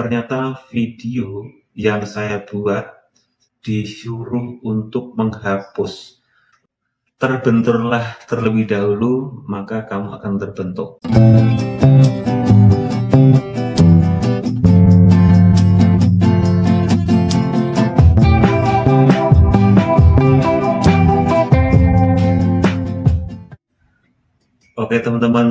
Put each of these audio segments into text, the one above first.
ternyata video yang saya buat disuruh untuk menghapus. Terbenturlah terlebih dahulu, maka kamu akan terbentuk. Oke teman-teman,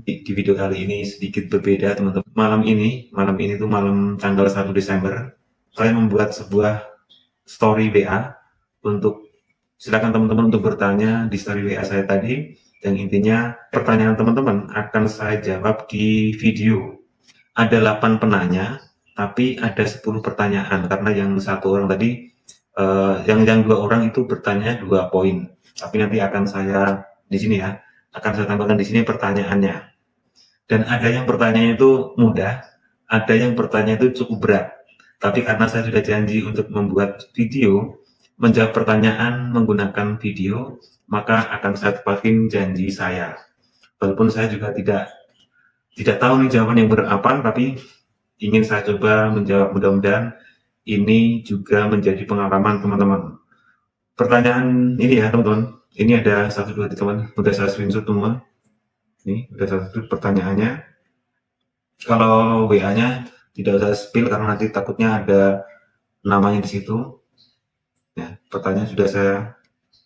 di video kali ini sedikit berbeda teman-teman. Malam ini tuh malam tanggal 1 Desember, saya membuat sebuah story WA untuk silakan teman-teman untuk bertanya di story WA saya tadi. Yang intinya pertanyaan teman-teman akan saya jawab di video. Ada 8 penanya, tapi ada 10 pertanyaan karena yang satu orang tadi, yang 2 orang itu bertanya 2 poin. Tapi nanti akan saya di sini ya, akan saya tambahkan di sini pertanyaannya. Dan ada yang pertanyaan itu mudah, ada yang pertanyaan itu cukup berat. Tapi karena saya sudah janji untuk membuat video, menjawab pertanyaan menggunakan video, maka akan saya tepatin janji saya. Walaupun saya juga tidak tahu nih jawaban yang benar apa, tapi ingin saya coba menjawab. Mudah-mudahan ini juga menjadi pengalaman teman-teman. Pertanyaan ini ya teman-teman, ini ada 1, 2, 3 teman, udah saya screenshot semua. Ini udah satu pertanyaannya. Kalau WA-nya tidak usah spill karena nanti takutnya ada namanya di situ. Ya, pertanyaan sudah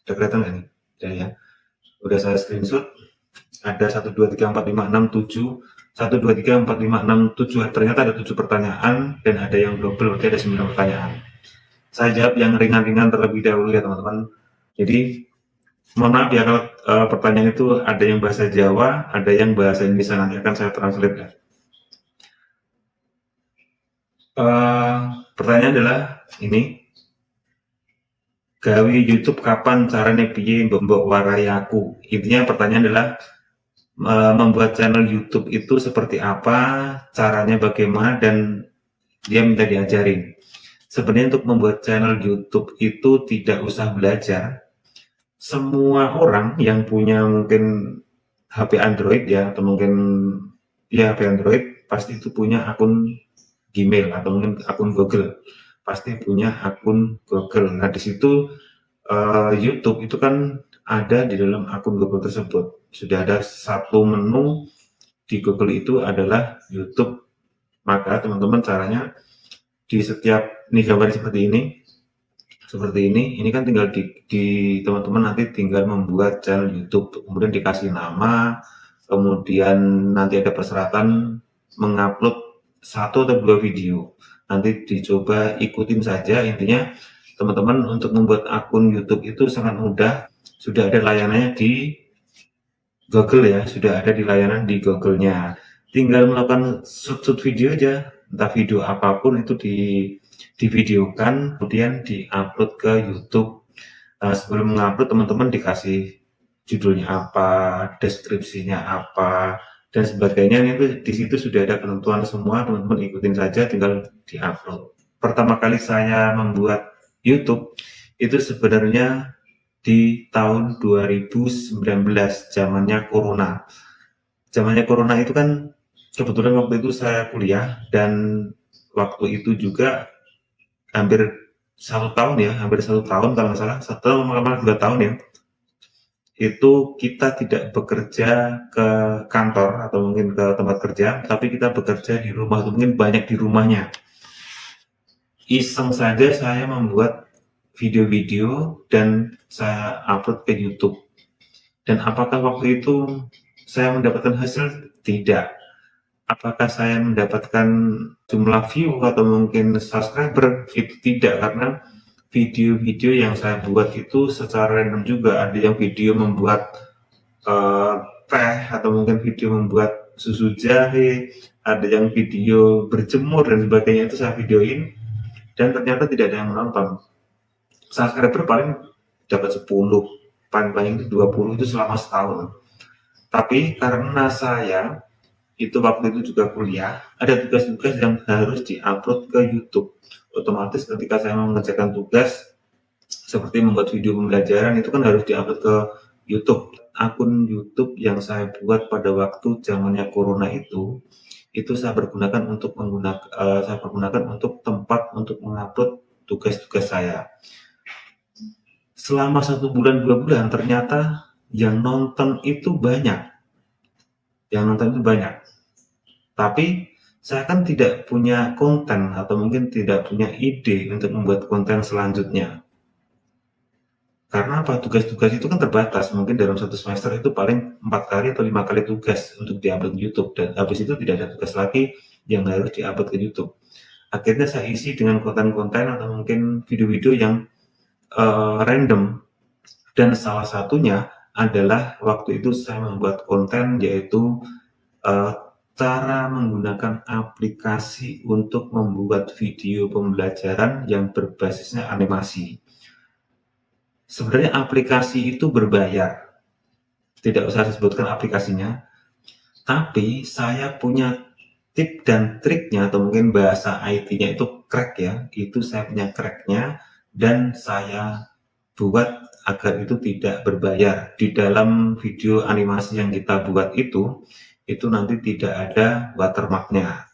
kelihatan nggak nih? Ya, udah saya screenshot. Ada 1, 2, 3, 4, 5, 6, 7. 1, 2, 3, 4, 5, 6, 7. Ternyata ada 7 pertanyaan dan ada yang double, berarti ada 9 pertanyaan. Saya jawab yang ringan-ringan terlebih dahulu ya teman-teman. Jadi mohon maaf ya kalau pertanyaan itu ada yang bahasa Jawa, ada yang bahasa Indonesia, nanti akan saya translate ya. Pertanyaan adalah ini, gawe YouTube kapan, caranya piye, mbok warai aku. Intinya pertanyaan adalah membuat channel YouTube itu seperti apa, caranya bagaimana, dan dia minta diajarin. Sebenarnya untuk membuat channel YouTube itu tidak usah belajar. Semua orang yang punya mungkin HP Android ya, atau mungkin ya HP Android, pasti itu punya akun Gmail atau mungkin akun Google. Pasti punya akun Google. Nah, di situ YouTube itu kan ada di dalam akun Google tersebut. Sudah ada satu menu di Google itu adalah YouTube. Maka teman-teman caranya di setiap nih gambar seperti ini kan tinggal di teman-teman nanti tinggal membuat channel YouTube, kemudian dikasih nama, kemudian nanti ada persyaratan mengupload 1 atau 2 video. Nanti dicoba ikutin saja. Intinya teman-teman untuk membuat akun YouTube itu sangat mudah. Sudah ada layanannya di Google ya, sudah ada di layanan di Google-nya. Tinggal melakukan shoot video aja, entah video apapun itu divideokan, kemudian diupload ke YouTube. Sebelum mengupload teman-teman dikasih judulnya apa, deskripsinya apa, dan sebagainya. Itu di situ sudah ada ketentuan semua, teman-teman ikutin saja, tinggal diupload. Pertama kali saya membuat YouTube itu sebenarnya di tahun 2019, zamannya Corona. Zamannya Corona itu kan kebetulan waktu itu saya kuliah, dan waktu itu juga hampir 1 tahun ya, hampir 1 tahun kalau nggak salah, 1 tahun lama 2 tahun ya, itu kita tidak bekerja ke kantor atau mungkin ke tempat kerja, tapi kita bekerja di rumah, atau mungkin banyak di rumahnya. Iseng saja saya membuat video-video dan saya upload ke YouTube. Dan apakah waktu itu saya mendapatkan hasil? Tidak. Apakah saya mendapatkan jumlah view atau mungkin subscriber? Itu tidak, karena video-video yang saya buat itu secara random juga. Ada yang video membuat teh, atau mungkin video membuat susu jahe, ada yang video berjemur dan sebagainya, itu saya videoin dan ternyata tidak ada yang menonton. Subscriber paling dapat 10, paling banyak itu 20, itu selama setahun. Tapi karena saya itu waktu itu juga kuliah, ada tugas-tugas yang harus diupload ke YouTube. Otomatis ketika saya mengerjakan tugas seperti membuat video pembelajaran, itu kan harus diupload ke YouTube. Akun YouTube yang saya buat pada waktu zamannya Corona itu itu saya pergunakan untuk tempat untuk mengupload tugas-tugas saya. Selama 1 bulan 2 bulan ternyata yang nonton itu banyak, tapi saya kan tidak punya konten atau mungkin tidak punya ide untuk membuat konten selanjutnya. Karena apa? Tugas-tugas itu kan terbatas, mungkin dalam 1 semester itu paling 4 kali atau 5 kali tugas untuk di-upload YouTube, dan habis itu tidak ada tugas lagi yang harus di-upload ke YouTube. Akhirnya saya isi dengan konten-konten atau mungkin video-video yang random, dan salah satunya adalah waktu itu saya membuat konten yaitu cara menggunakan aplikasi untuk membuat video pembelajaran yang berbasisnya animasi. Sebenarnya aplikasi itu berbayar, tidak usah disebutkan aplikasinya, tapi saya punya tip dan triknya atau mungkin bahasa IT-nya itu crack ya, itu saya punya cracknya dan saya buat agar itu tidak berbayar. Di dalam video animasi yang kita buat itu nanti tidak ada watermarknya.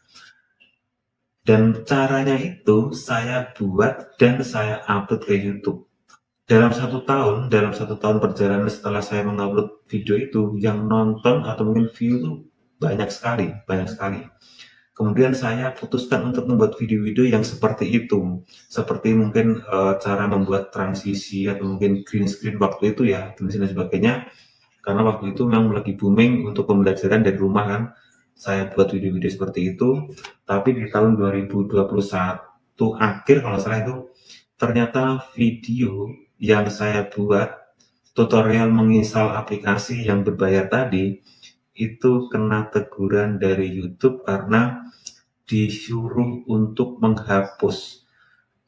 Dan caranya itu saya buat dan saya upload ke YouTube. Dalam satu tahun perjalanan setelah saya mengupload video itu, yang nonton atau mungkin view itu banyak sekali. Kemudian saya putuskan untuk membuat video-video yang seperti itu, seperti mungkin cara membuat transisi atau mungkin green screen waktu itu ya, green screen dan sebagainya. Karena waktu itu memang lagi booming untuk pembelajaran dari rumah kan, saya buat video-video seperti itu. Tapi di tahun 2021 akhir kalau salah itu, ternyata video yang saya buat tutorial menginstal aplikasi yang berbayar tadi itu kena teguran dari YouTube karena disuruh untuk menghapus.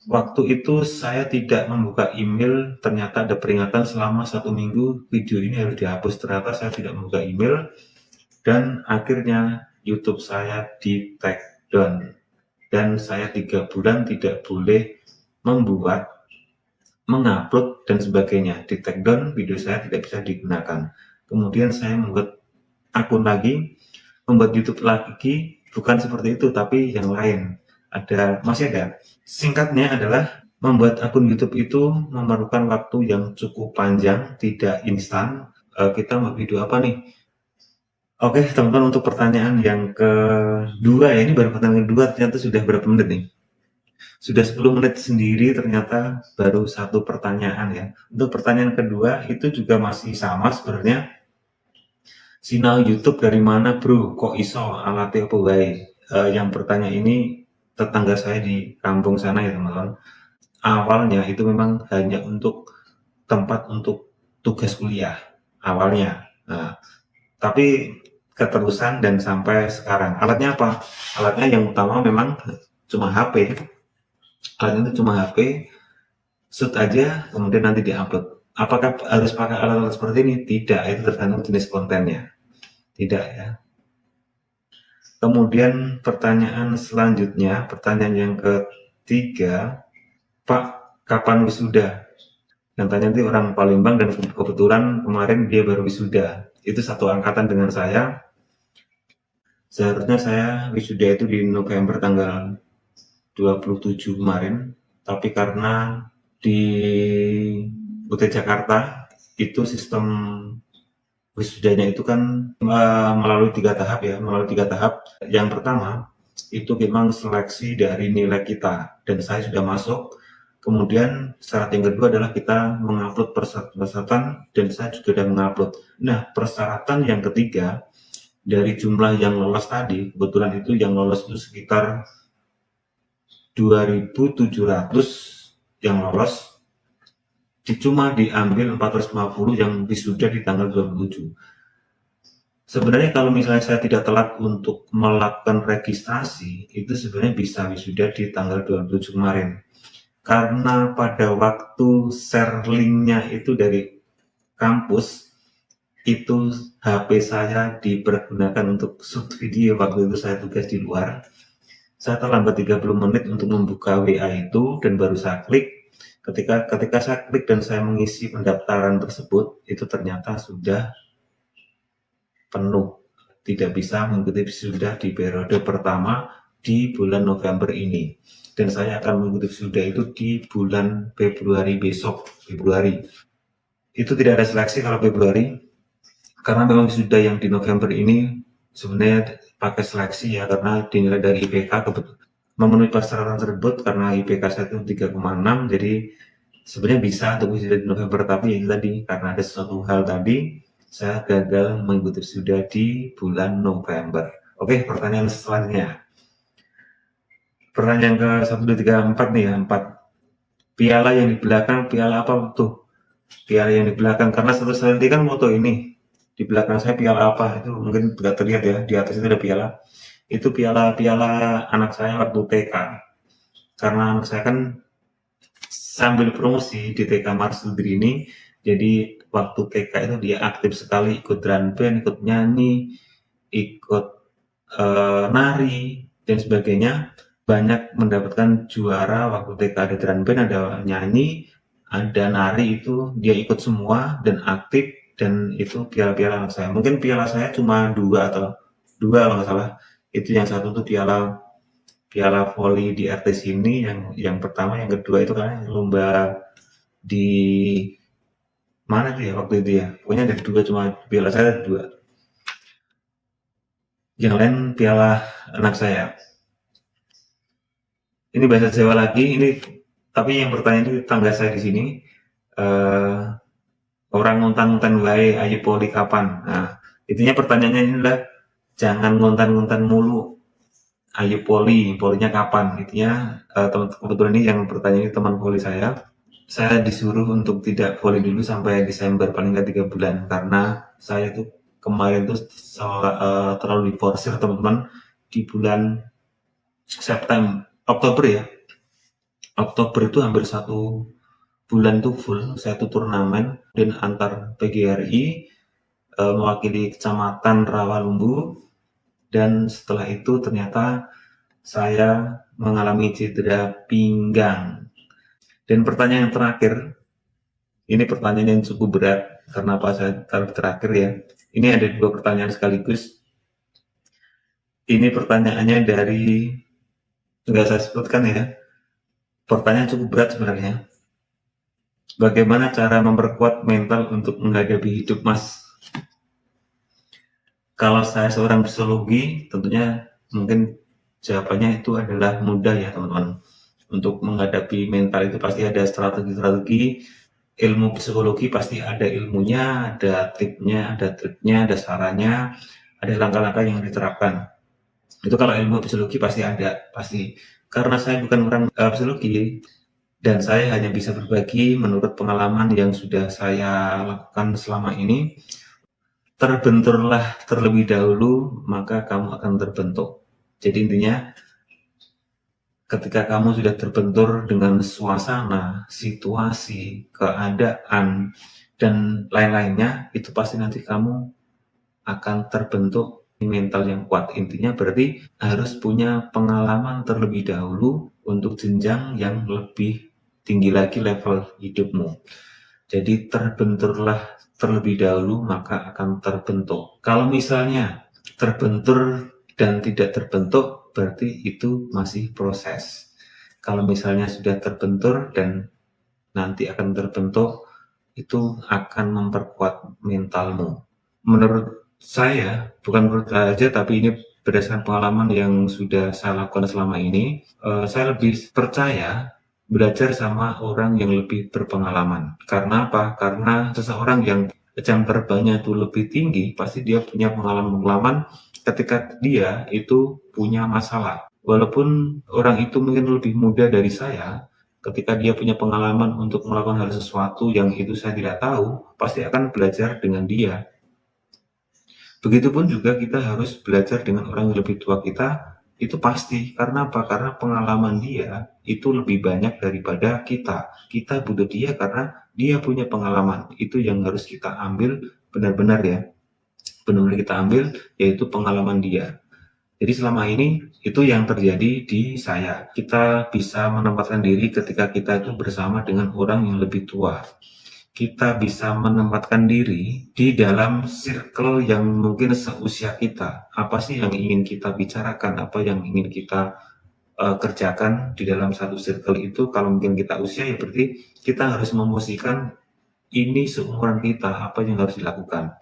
Waktu itu saya tidak membuka email, ternyata ada peringatan selama 1 minggu video ini harus dihapus. Ternyata saya tidak membuka email dan akhirnya YouTube saya di take down dan saya 3 bulan tidak boleh membuat, mengupload dan sebagainya. Di take down, video saya tidak bisa digunakan. Kemudian saya membuat akun lagi, membuat YouTube lagi, bukan seperti itu tapi yang lain. Masih ada. Singkatnya adalah membuat akun YouTube itu memerlukan waktu yang cukup panjang, tidak instan. Kita mau video apa nih? Oke, teman-teman, untuk pertanyaan yang kedua ya, ini baru pertanyaan kedua, ternyata sudah berapa menit nih? Sudah 10 menit sendiri, ternyata baru 1 pertanyaan ya. Untuk pertanyaan kedua itu juga masih sama sebenarnya. Sinau YouTube dari mana bro? Kok iso alatnya apa wae? Yang bertanya ini tetangga saya di kampung sana ya teman-teman. Awalnya itu memang hanya untuk tempat untuk tugas kuliah awalnya. Nah, tapi keterusan dan sampai sekarang. Alatnya apa? Alatnya yang utama memang cuma HP. Alatnya itu cuma HP, shoot aja, kemudian nanti diupload. Apakah harus pakai alat-alat seperti ini? Tidak, itu tergantung jenis kontennya. Tidak ya. Kemudian pertanyaan selanjutnya, pertanyaan yang ketiga, Pak, kapan wisuda? Yang tanya nanti orang Palembang dan kebetulan kemarin dia baru wisuda. Itu satu angkatan dengan saya. Seharusnya saya wisuda itu di November tanggal 27 kemarin, tapi karena di UT Jakarta itu sistem wisudanya itu kan melalui 3 tahap ya, Yang pertama itu memang seleksi dari nilai kita dan saya sudah masuk. Kemudian syarat yang kedua adalah kita mengupload persyaratan dan saya juga sudah mengupload. Nah, persyaratan yang ketiga dari jumlah yang lolos tadi, kebetulan itu yang lolos itu sekitar 2.700 yang lolos, cuma diambil 450 yang wisuda di tanggal 27. Sebenarnya kalau misalnya saya tidak telat untuk melakukan registrasi, itu sebenarnya bisa wisuda di tanggal 27 kemarin. Karena pada waktu share linknya itu dari kampus, itu HP saya dipergunakan untuk shoot video waktu itu saya tugas di luar. Saya terlambat 30 menit untuk membuka WA itu dan baru saya klik. Ketika saya klik dan saya mengisi pendaftaran tersebut, itu ternyata sudah penuh. tidak bisa mengikuti wisuda di periode pertama di bulan November ini. Dan saya akan mengikuti wisuda itu di bulan Februari besok, Februari. Itu tidak ada seleksi kalau Februari, karena memang wisuda yang di November ini sebenarnya pakai seleksi ya, karena dinilai dari IPK memenuhi persyaratan tersebut, karena IPK saya itu 3,6, jadi sebenarnya bisa untuk wisuda di November, tapi itu tadi karena ada sesuatu hal tadi saya gagal mengikuti wisuda di bulan November. Oke, pertanyaan selanjutnya. Pertanyaan ke 1, 2, 3, 4 nih ya, 4. Piala yang di belakang, piala apa tuh? Piala yang di belakang, karena satu nanti kan foto ini. Di belakang saya piala apa? Itu mungkin tidak terlihat ya, di atas itu ada piala. Itu piala anak saya waktu TK. Karena anak saya kan sambil promosi di TK Marsudri ini, jadi waktu TK itu dia aktif sekali, ikut drum band, ikut nyanyi, ikut nari dan sebagainya. Banyak mendapatkan juara waktu TK, ada drum band, ada nyanyi, ada nari, itu dia ikut semua dan aktif, dan itu piala-piala anak saya. Mungkin piala saya cuma 2 atau 2 kalau nggak salah. Itu yang satu tuh piala voli di RT sini, yang pertama, yang kedua itu kan lomba di mana tuh ya waktu itu ya. Pokoknya ada 2, cuma piala saya ada 2. Yang lain piala anak saya. Ini bahasa Jawa lagi, ini tapi yang bertanya itu tetangga saya di sini. Orang ngontan-ngontan wae ayu poli kapan. Nah, intinya pertanyaannya ini adalah jangan ngontan-ngontan mulu. Ayu polinya kapan? Intinya kebetulan ini yang bertanya ini teman poli saya. Saya disuruh untuk tidak poli dulu sampai Desember, paling nggak 3 bulan, karena saya tuh kemarin tuh terlalu diforsir teman-teman. Di bulan Oktober ya. Oktober itu hampir 1 bulan tuh full saya tuh turnamen dan antar PGRI mewakili Kecamatan Rawalumbu, dan setelah itu ternyata saya mengalami cedera pinggang. Dan pertanyaan yang terakhir, ini pertanyaan yang cukup berat, karena apa saya taruh terakhir ya. Ini ada 2 pertanyaan sekaligus. Ini pertanyaannya dari, nggak saya sebutkan ya, pertanyaan cukup berat sebenarnya. Bagaimana cara memperkuat mental untuk menghadapi hidup, Mas? Kalau saya seorang psikologi, tentunya mungkin jawabannya itu adalah mudah ya teman-teman. Untuk menghadapi mental itu pasti ada strategi-strategi. Ilmu psikologi pasti ada ilmunya, ada tipsnya, ada triknya, ada sarannya, ada langkah-langkah yang diterapkan. Itu kalau ilmu psikologi pasti ada, pasti. Karena saya bukan orang psikologi, dan saya hanya bisa berbagi menurut pengalaman yang sudah saya lakukan selama ini. Terbenturlah terlebih dahulu, maka kamu akan terbentuk. Jadi intinya, ketika kamu sudah terbentur dengan suasana, situasi, keadaan, dan lain-lainnya, itu pasti nanti kamu akan terbentuk mental yang kuat. Intinya berarti harus punya pengalaman terlebih dahulu untuk jenjang yang lebih tinggi lagi level hidupmu. Jadi terbenturlah terlebih dahulu, maka akan terbentuk. Kalau misalnya terbentur dan tidak terbentuk, berarti itu masih proses. Kalau misalnya sudah terbentur dan nanti akan terbentuk, itu akan memperkuat mentalmu. Menurut saya, bukan menurut saya aja, tapi ini berdasarkan pengalaman yang sudah saya lakukan selama ini, saya lebih percaya belajar sama orang yang lebih berpengalaman. Karena apa? Karena seseorang yang jam terbangnya itu lebih tinggi, pasti dia punya pengalaman-pengalaman ketika dia itu punya masalah. Walaupun orang itu mungkin lebih muda dari saya, ketika dia punya pengalaman untuk melakukan hal sesuatu yang itu saya tidak tahu, pasti akan belajar dengan dia. Begitupun juga kita harus belajar dengan orang yang lebih tua kita, itu pasti. Karena apa? Karena pengalaman dia itu lebih banyak daripada kita. Kita butuh dia karena dia punya pengalaman. Itu yang harus kita ambil benar-benar ya. Benar-benar kita ambil, yaitu pengalaman dia. Jadi selama ini itu yang terjadi di saya. Kita bisa menempatkan diri ketika kita itu bersama dengan orang yang lebih tua. kita bisa menempatkan diri di dalam circle yang mungkin seusia kita. Apa sih yang ingin kita bicarakan, apa yang ingin kita kerjakan di dalam satu circle itu. Kalau mungkin kita usia, ya berarti kita harus memposisikan ini seumuran kita, apa yang harus dilakukan.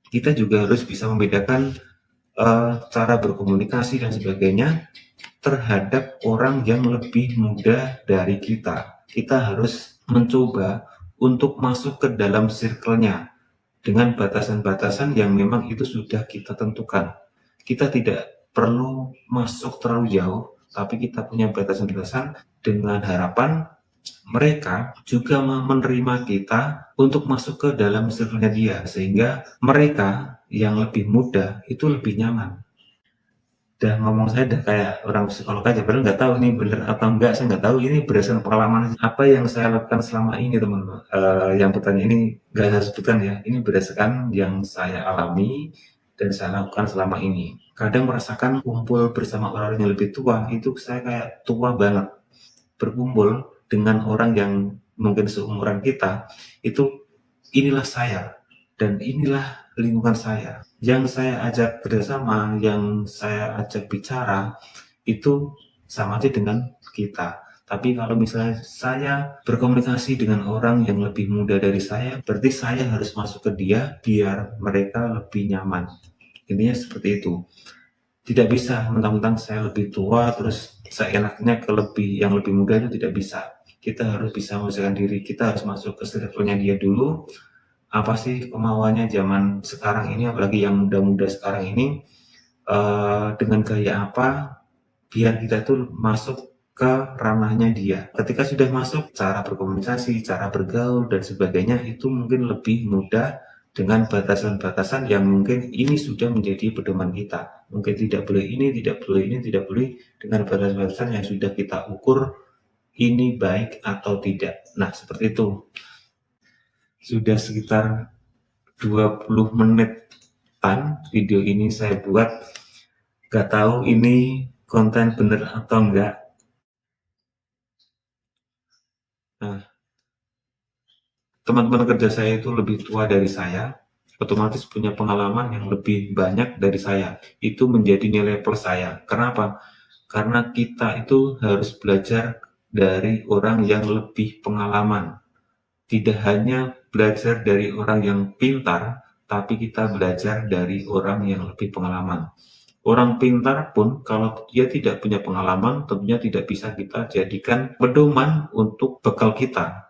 Kita juga harus bisa membedakan cara berkomunikasi dan sebagainya terhadap orang yang lebih muda dari kita. Kita harus mencoba untuk masuk ke dalam circle-nya dengan batasan-batasan yang memang itu sudah kita tentukan. Kita tidak perlu masuk terlalu jauh, tapi kita punya batasan-batasan dengan harapan mereka juga menerima kita untuk masuk ke dalam circle-nya dia, sehingga mereka yang lebih muda itu lebih nyaman. Udah ngomong saya udah kayak orang psikolog aja, padahal nggak tahu ini bener atau enggak, saya nggak tahu, ini berdasarkan pengalaman apa yang saya lakukan selama ini teman-teman. Yang pertanyaan ini nggak saya sebutkan ya, ini berdasarkan yang saya alami dan saya lakukan selama ini. Kadang merasakan kumpul bersama orang yang lebih tua, itu saya kayak tua banget. Berkumpul dengan orang yang mungkin seumuran kita, itu inilah saya dan inilah lingkungan saya. Yang saya ajak bersama, yang saya ajak bicara, itu sama aja dengan kita. Tapi kalau misalnya saya berkomunikasi dengan orang yang lebih muda dari saya, berarti saya harus masuk ke dia biar mereka lebih nyaman. Intinya seperti itu. Tidak bisa mentang-mentang saya lebih tua terus seenaknya ke yang lebih muda, itu tidak bisa. Kita harus bisa memposisikan diri, kita harus masuk ke circle-nya dia dulu. Apa sih kemauannya zaman sekarang ini, apalagi yang muda-muda sekarang ini, dengan gaya apa biar kita tuh masuk ke ranahnya dia. Ketika sudah masuk, cara berkomunikasi, cara bergaul dan sebagainya itu mungkin lebih mudah dengan batasan-batasan yang mungkin ini sudah menjadi pedoman kita. Mungkin tidak boleh ini, tidak boleh ini, tidak boleh, dengan batasan-batasan yang sudah kita ukur ini baik atau tidak. Nah, seperti itu. Sudah sekitar 20 menitan video ini saya buat. Gak tahu ini konten bener atau enggak. Nah, teman-teman kerja saya itu lebih tua dari saya, otomatis punya pengalaman yang lebih banyak dari saya. Itu menjadi nilai plus saya. Kenapa? Karena kita itu harus belajar dari orang yang lebih pengalaman. Tidak hanya belajar dari orang yang pintar, tapi kita belajar dari orang yang lebih pengalaman. Orang pintar pun kalau dia tidak punya pengalaman, tentunya tidak bisa kita jadikan pedoman untuk bekal kita.